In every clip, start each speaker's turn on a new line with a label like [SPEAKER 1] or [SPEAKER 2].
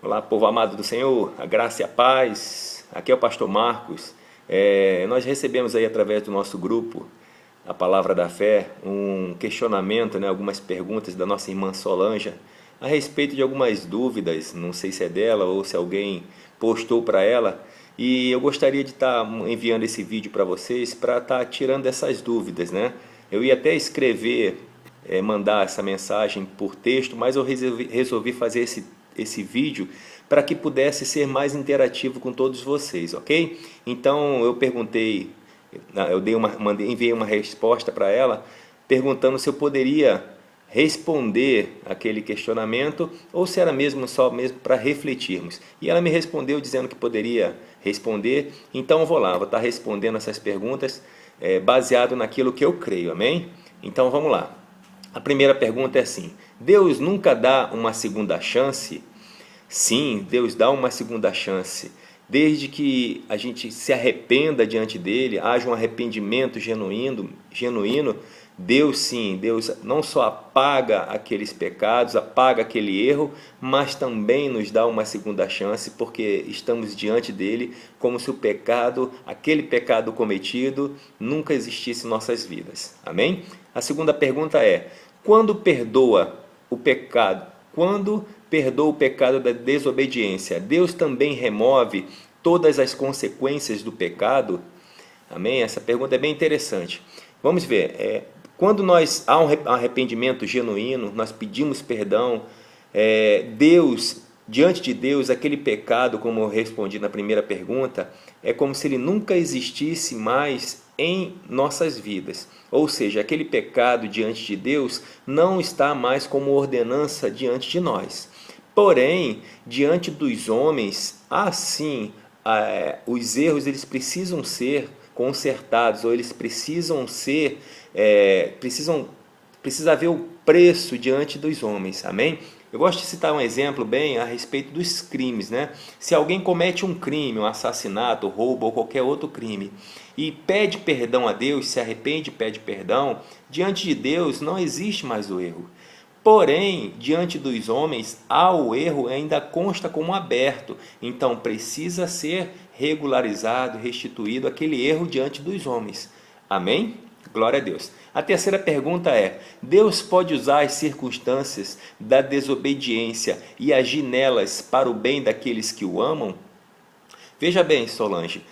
[SPEAKER 1] Olá, povo amado do Senhor, a graça e a paz. Aqui é o pastor Marcos. Nós recebemos aí através do nosso grupo, a Palavra da Fé, um questionamento, né, algumas perguntas da nossa irmã Solange a respeito de algumas dúvidas, não sei se é dela ou se alguém postou para ela. E eu gostaria de estar enviando esse vídeo para vocês para estar tirando essas dúvidas, né? Eu ia até escrever, mandar essa mensagem por texto, mas eu resolvi fazer esse vídeo para que pudesse ser mais interativo com todos vocês, ok? Então eu perguntei, enviei uma resposta para ela perguntando se eu poderia responder aquele questionamento ou se era mesmo só mesmo para refletirmos. E ela me respondeu dizendo que poderia responder. Então eu vou estar respondendo essas perguntas baseado naquilo que eu creio, amém? Então vamos lá. A primeira pergunta é assim: Deus nunca dá uma segunda chance? Sim, Deus dá uma segunda chance, desde que a gente se arrependa diante dele, haja um arrependimento genuíno. Deus sim, Deus não só apaga aqueles pecados, apaga aquele erro, mas também nos dá uma segunda chance, porque estamos diante dele como se o pecado, aquele pecado cometido, nunca existisse em nossas vidas. Amém? A segunda pergunta é: quando perdoa o pecado? Quando perdoa o pecado da desobediência, Deus também remove todas as consequências do pecado? Amém? Essa pergunta é bem interessante. Vamos ver. Quando há um arrependimento genuíno, nós pedimos perdão, Deus, diante de Deus, aquele pecado, como eu respondi na primeira pergunta, é como se ele nunca existisse mais em nossas vidas. Ou seja, aquele pecado diante de Deus não está mais como ordenança diante de nós. Porém, diante dos homens, assim, os erros eles precisam ser consertados, ou eles precisam ser, precisa haver o preço diante dos homens, amém? Eu gosto de citar um exemplo bem a respeito dos crimes, né? Se alguém comete um crime, um assassinato, roubo ou qualquer outro crime, e pede perdão a Deus, se arrepende e pede perdão, diante de Deus não existe mais o erro. Porém, diante dos homens, o erro ainda consta como aberto, então precisa ser regularizado, restituído aquele erro diante dos homens. Amém? Glória a Deus. A terceira pergunta é: Deus pode usar as circunstâncias da desobediência e agir nelas para o bem daqueles que o amam? Veja bem, Solange,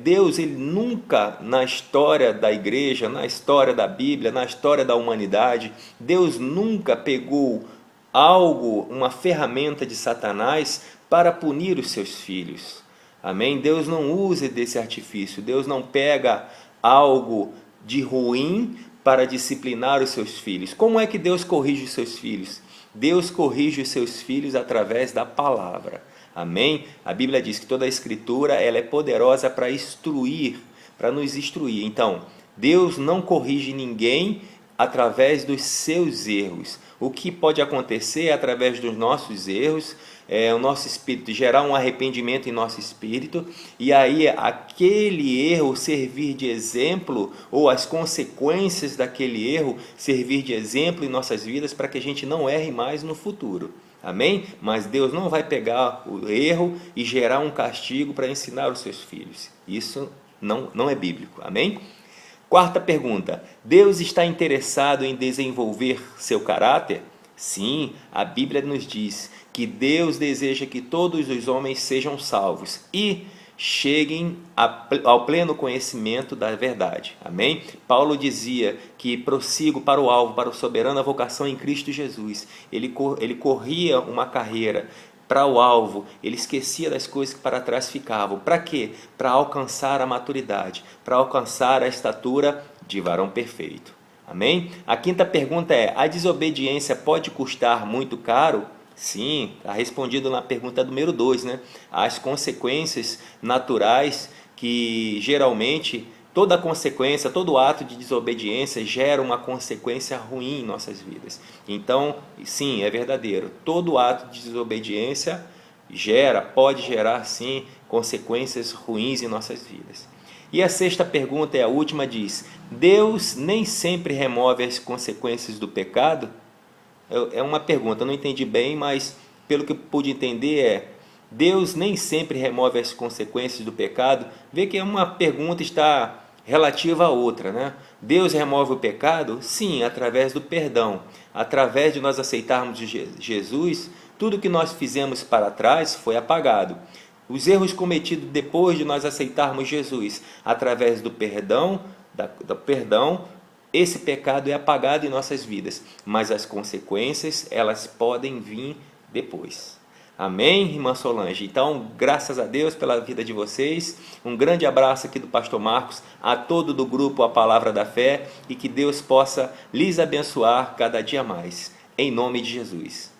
[SPEAKER 1] Deus ele nunca na história da igreja, na história da Bíblia, na história da humanidade, Deus nunca pegou algo, uma ferramenta de Satanás para punir os seus filhos. Amém? Deus não usa desse artifício, Deus não pega algo de ruim para disciplinar os seus filhos. Como é que Deus corrige os seus filhos? Deus corrige os seus filhos através da palavra. Amém? A Bíblia diz que toda a Escritura ela é poderosa para instruir, para nos instruir. Então, Deus não corrige ninguém através dos seus erros. O que pode acontecer através dos nossos erros, o nosso espírito gerar um arrependimento em nosso espírito, e aí aquele erro servir de exemplo, ou as consequências daquele erro servir de exemplo em nossas vidas para que a gente não erre mais no futuro. Amém? Mas Deus não vai pegar o erro e gerar um castigo para ensinar os seus filhos. Isso não é bíblico. Amém? Quarta pergunta: Deus está interessado em desenvolver seu caráter? Sim, a Bíblia nos diz que Deus deseja que todos os homens sejam salvos e cheguem ao pleno conhecimento da verdade. Amém? Paulo dizia que prossigo para o alvo, para a soberana vocação em Cristo Jesus. Ele corria uma carreira para o alvo, ele esquecia das coisas que para trás ficavam. Para quê? Para alcançar a maturidade, para alcançar a estatura de varão perfeito. Amém? A quinta pergunta é: a desobediência pode custar muito caro? Sim, está respondido na pergunta número 2, né? As consequências naturais que geralmente toda consequência, todo ato de desobediência gera uma consequência ruim em nossas vidas. Então, sim, é verdadeiro. Todo ato de desobediência pode gerar sim consequências ruins em nossas vidas. E a sexta pergunta, a última, diz: Deus nem sempre remove as consequências do pecado? É uma pergunta, eu não entendi bem, mas pelo que eu pude entender, Deus nem sempre remove as consequências do pecado. Vê que uma pergunta está relativa à outra, né? Deus remove o pecado? Sim, através do perdão. Através de nós aceitarmos Jesus, tudo que nós fizemos para trás foi apagado. Os erros cometidos depois de nós aceitarmos Jesus, através do perdão, esse pecado é apagado em nossas vidas, mas as consequências, elas podem vir depois. Amém, irmã Solange? Então, graças a Deus pela vida de vocês. Um grande abraço aqui do pastor Marcos, a todo do grupo A Palavra da Fé, e que Deus possa lhes abençoar cada dia mais. Em nome de Jesus.